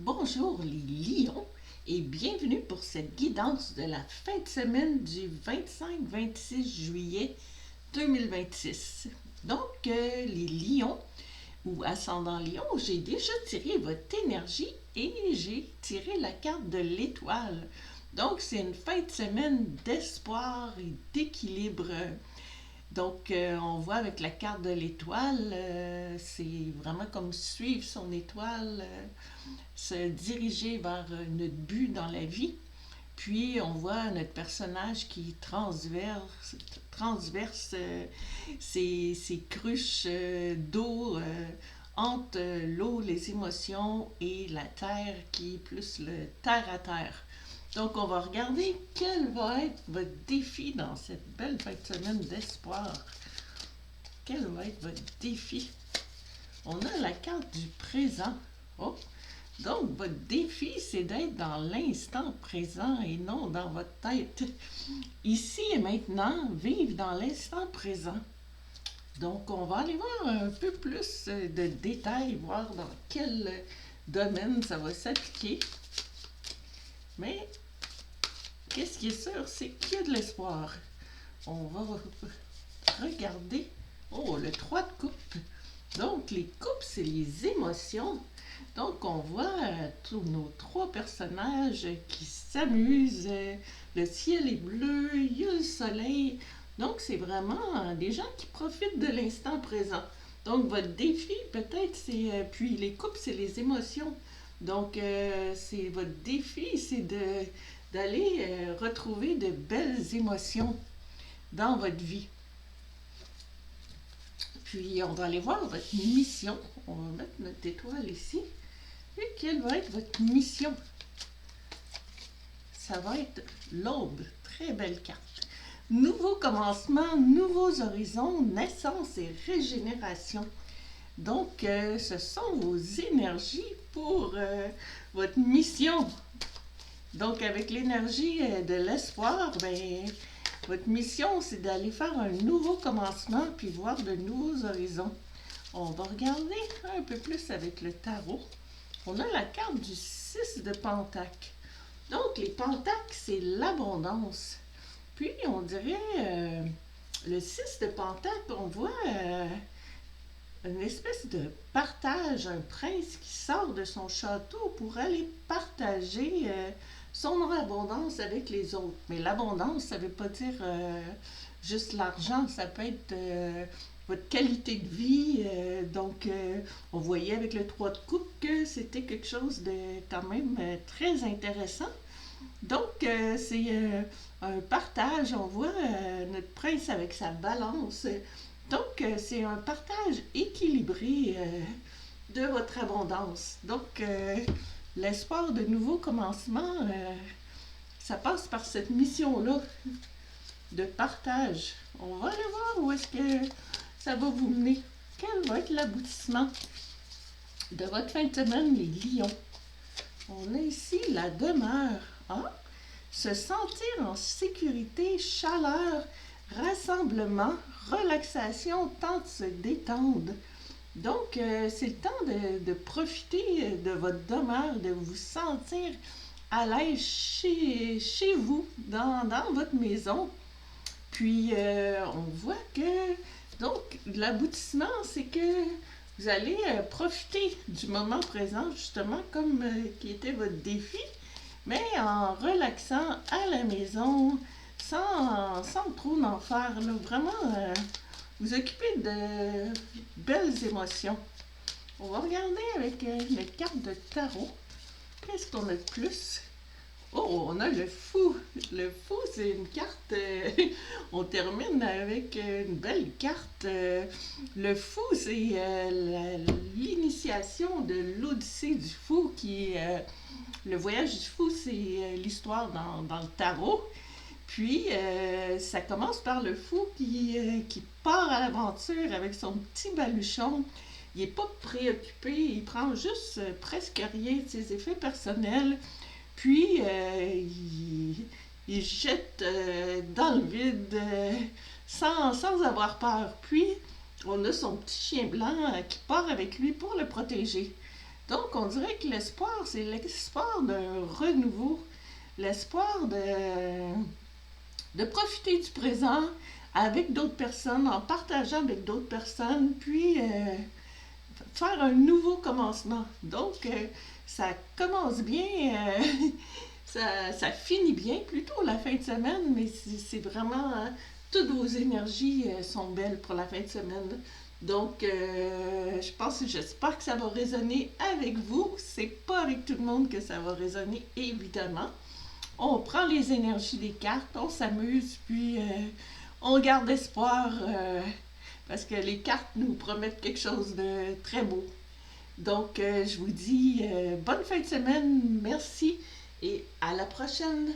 Bonjour les lions et bienvenue pour cette guidance de la fin de semaine du 25-26 juillet 2026. Donc les lions ou ascendant lion, j'ai déjà tiré votre énergie et j'ai tiré la carte de l'étoile. Donc c'est une fin de semaine d'espoir et d'équilibre. Donc, on voit avec la carte de l'étoile, c'est vraiment comme suivre son étoile, se diriger vers notre but dans la vie. Puis, on voit notre personnage qui transverse ses cruches d'eau entre l'eau, les émotions et la terre qui est plus le terre à terre. Donc, on va regarder quel va être votre défi dans cette belle fin de semaine d'espoir. Quel va être votre défi? On a la carte du présent. Oh! Donc, votre défi, c'est d'être dans l'instant présent et non dans votre tête. Ici et maintenant, vivre dans l'instant présent. Donc, on va aller voir un peu plus de détails, voir dans quel domaine ça va s'appliquer. Mais, qu'est-ce qui est sûr, c'est qu'il y a de l'espoir. On va regarder. Oh, le 3 de coupe. Donc, les coupes, c'est les émotions. Donc, on voit tous nos trois personnages qui s'amusent. Le ciel est bleu, il y a le soleil. Donc, c'est vraiment des gens qui profitent de l'instant présent. Donc, votre défi, peut-être, c'est... puis, les coupes, c'est les émotions. Donc, c'est votre défi, c'est d'aller retrouver de belles émotions dans votre vie. Puis, on va aller voir votre mission. On va mettre notre étoile ici. Et quelle va être votre mission? Ça va être l'aube. Très belle carte. Nouveau commencement, nouveaux horizons, naissance et régénération. Donc, ce sont vos énergies pour votre mission. Donc, avec l'énergie de l'espoir, ben, votre mission, c'est d'aller faire un nouveau commencement puis voir de nouveaux horizons. On va regarder un peu plus avec le tarot. On a la carte du 6 de Pentacle. Donc, les pentacles, c'est l'abondance. Puis, on dirait, le 6 de Pentacle, on voit une espèce de partage, un prince qui sort de son château pour aller partager son abondance avec les autres. Mais l'abondance, ça ne veut pas dire juste l'argent, ça peut être votre qualité de vie. Donc, on voyait avec le 3 de coupe que c'était quelque chose de quand même très intéressant. Donc, c'est un partage. On voit notre prince avec sa balance. Donc, c'est un partage équilibré de votre abondance. Donc, l'espoir de nouveaux commencements, ça passe par cette mission-là de partage. On va aller voir où est-ce que ça va vous mener. Quel va être l'aboutissement de votre fin de semaine, les lions? On a ici la demeure. Ah! Se sentir en sécurité, chaleur, rassemblement, relaxation, temps de se détendre. Donc, c'est le temps de profiter de votre demeure, de vous sentir à l'aise chez vous, dans votre maison. Puis, on voit que, donc, l'aboutissement, c'est que vous allez profiter du moment présent, justement, comme qui était votre défi, mais en relaxant à la maison, sans trop en faire. Là. Vraiment, vous occuper de belles émotions. On va regarder avec les cartes de tarot. Qu'est-ce qu'on a de plus? Oh, on a le fou. Le fou, c'est une carte. On termine avec une belle carte. Le fou, c'est l'initiation de l'Odyssée du fou qui est. Le voyage du fou, c'est l'histoire dans le tarot. Puis, ça commence par le fou qui part à l'aventure avec son petit baluchon. Il n'est pas préoccupé, il prend juste presque rien de ses effets personnels. Puis, il jette dans le vide sans avoir peur. Puis, on a son petit chien blanc qui part avec lui pour le protéger. Donc, on dirait que l'espoir, c'est l'espoir d'un renouveau, l'espoir de profiter du présent avec d'autres personnes, en partageant avec d'autres personnes, puis faire un nouveau commencement. Donc, ça commence bien, ça finit bien, plutôt la fin de semaine, mais c'est vraiment, hein, toutes vos énergies sont belles pour la fin de semaine. Donc, j'espère que ça va résonner avec vous. C'est pas avec tout le monde que ça va résonner, évidemment. On prend les énergies des cartes, on s'amuse, puis on garde espoir parce que les cartes nous promettent quelque chose de très beau. Donc, je vous dis bonne fin de semaine, merci et à la prochaine.